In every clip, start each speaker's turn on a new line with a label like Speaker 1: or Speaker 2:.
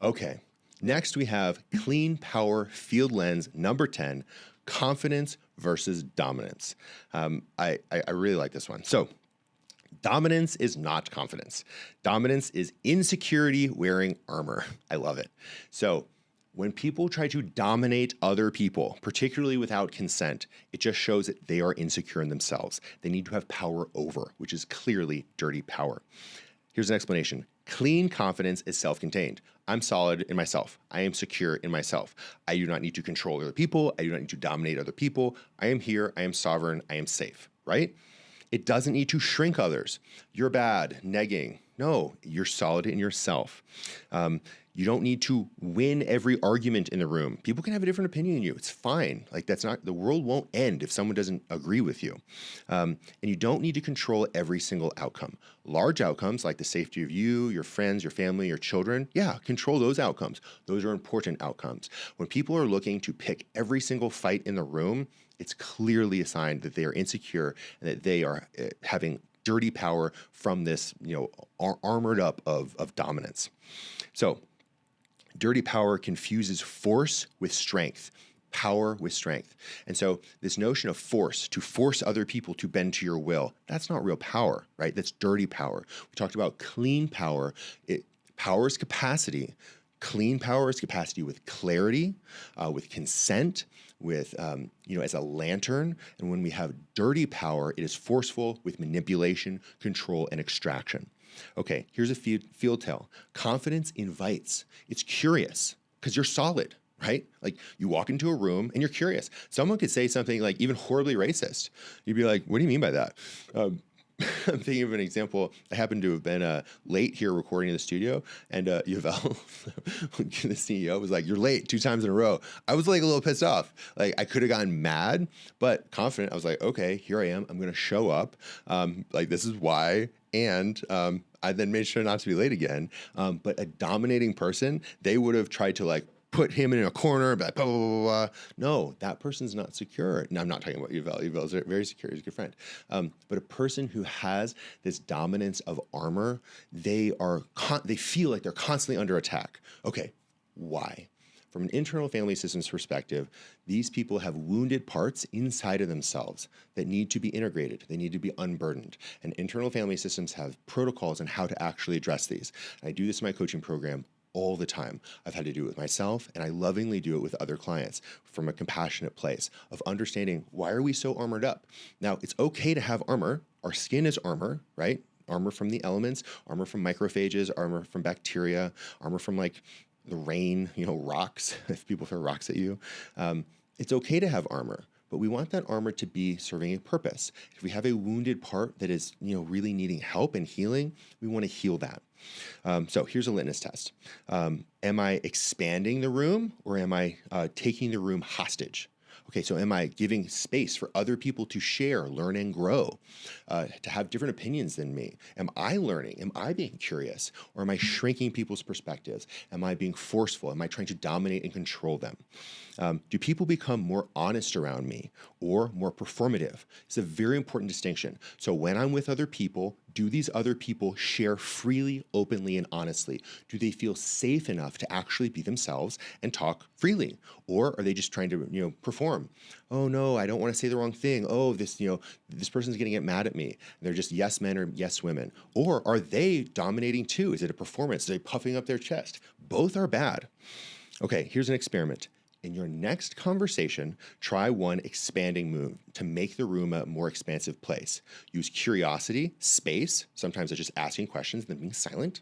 Speaker 1: Okay, next we have clean power field lens number 10, confidence versus dominance. I really like this one. So dominance is not confidence. Dominance is insecurity wearing armor. I love it. So when people try to dominate other people, particularly without consent, it just shows that they are insecure in themselves. They need to have power over, which is clearly dirty power. Here's an explanation. Clean confidence is self-contained. I'm solid in myself. I am secure in myself. I do not need to control other people. I do not need to dominate other people. I am here. I am sovereign. I am safe, right? It doesn't need to shrink others. You're bad, negging. No, you're solid in yourself. You don't need to win every argument in the room. People can have a different opinion than you. It's fine. Like that's not, the world won't end if someone doesn't agree with you. And you don't need to control every single outcome. Large outcomes like the safety of you, your friends, your family, your children, yeah, control those outcomes. Those are important outcomes. When people are looking to pick every single fight in the room, it's clearly a sign that they are insecure and that they are having dirty power from this, armored up of dominance. So dirty power confuses force with strength, power with strength. And so this notion of force, to force other people to bend to your will, that's not real power, right? That's dirty power. We talked about clean power. Power is capacity. Clean power is capacity with clarity, with consent, with, as a lantern. And when we have dirty power, it is forceful with manipulation, control, and extraction. Okay, here's a field tale. Confidence invites. It's curious because you're solid, right? Like you walk into a room and you're curious. Someone could say something like even horribly racist. You'd be like, what do you mean by that? I'm thinking of an example. I happened to have been late here recording in the studio, and Yuval, the CEO, was like, "You're late 2 times in a row." I was like a little pissed off. Like I could have gotten mad, but confident. I was like, "Okay, here I am. I'm going to show up. Like this is why." And I then made sure not to be late again. But a dominating person, they would have tried to put him in a corner, but blah, blah, blah, blah. No, that person's not secure. Now, I'm not talking about Yuval. Yuval is very secure. He's a good friend. But a person who has this dominance of armor, they feel like they're constantly under attack. Okay, why? From an internal family systems perspective, these people have wounded parts inside of themselves that need to be integrated. They need to be unburdened. And internal family systems have protocols on how to actually address these. And I do this in my coaching program all the time. I've had to do it with myself, and I lovingly do it with other clients from a compassionate place of understanding, why are we so armored up? Now, it's okay to have armor. Our skin is armor, right? Armor from the elements, armor from macrophages, armor from bacteria, armor from the rain, rocks, if people throw rocks at you. It's okay to have armor, but we want that armor to be serving a purpose. If we have a wounded part that is, really needing help and healing, we want to heal that. So here's a litmus test. Am I expanding the room, or am I taking the room hostage? Okay, so am I giving space for other people to share, learn, and grow, to have different opinions than me? Am I learning? Am I being curious? Or am I shrinking people's perspectives? Am I being forceful? Am I trying to dominate and control them? Do people become more honest around me or more performative? It's a very important distinction. So when I'm with other people, do these other people share freely, openly, and honestly? Do they feel safe enough to actually be themselves and talk freely? Or are they just trying to, perform? Oh no, I don't want to say the wrong thing. Oh, this person's going to get mad at me. And they're just yes men or yes women. Or are they dominating too? Is it a performance? Are they puffing up their chest? Both are bad. Okay, here's an experiment. In your next conversation, try one expanding move to make the room a more expansive place. Use curiosity, space, sometimes it's just asking questions and then being silent,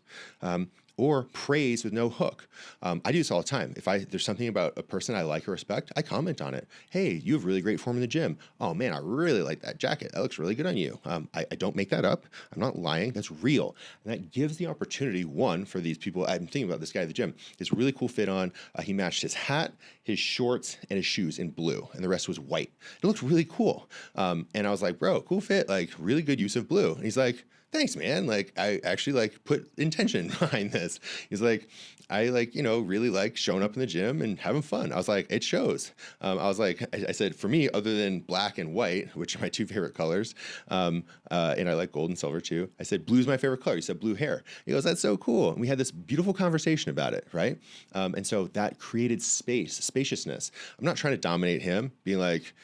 Speaker 1: or praise with no hook. I do this all the time. If there's something about a person I like or respect, I comment on it. Hey, you have really great form in the gym. Oh man, I really like that jacket. That looks really good on you. I don't make that up. I'm not lying. That's real. And that gives the opportunity, one, for these people. I'm thinking about this guy at the gym. This really cool fit on. He matched his hat, his shorts, and his shoes in blue, and the rest was white. It looked really cool. And I was like, bro, cool fit, really good use of blue. And he's like, thanks, man. Like, I actually like put intention behind this. He's like, I like, really like showing up in the gym and having fun. I was like, it shows. I was like, I said, for me, other than black and white, which are my two favorite colors, and I like gold and silver too, I said, blue's my favorite color. He said, blue hair. He goes, that's so cool. And we had this beautiful conversation about it, right? And so that created spaciousness. I'm not trying to dominate him, being like,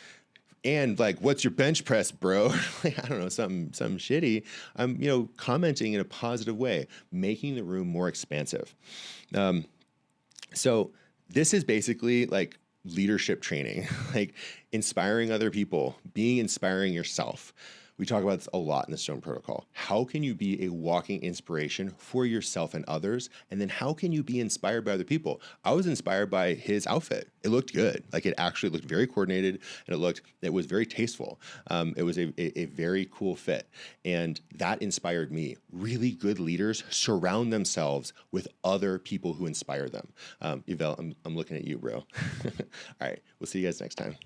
Speaker 1: and like, what's your bench press, bro? Like, I don't know, something shitty. I'm, commenting in a positive way, making the room more expansive. So this is basically like leadership training, like inspiring other people, being inspiring yourself. We talk about this a lot in the Stone Protocol. How can you be a walking inspiration for yourself and others? And then how can you be inspired by other people? I was inspired by his outfit. It looked good. Like, it actually looked very coordinated, and it was very tasteful. It was a very cool fit. And that inspired me. Really good leaders surround themselves with other people who inspire them. Yvel, I'm looking at you, bro. All right. We'll see you guys next time.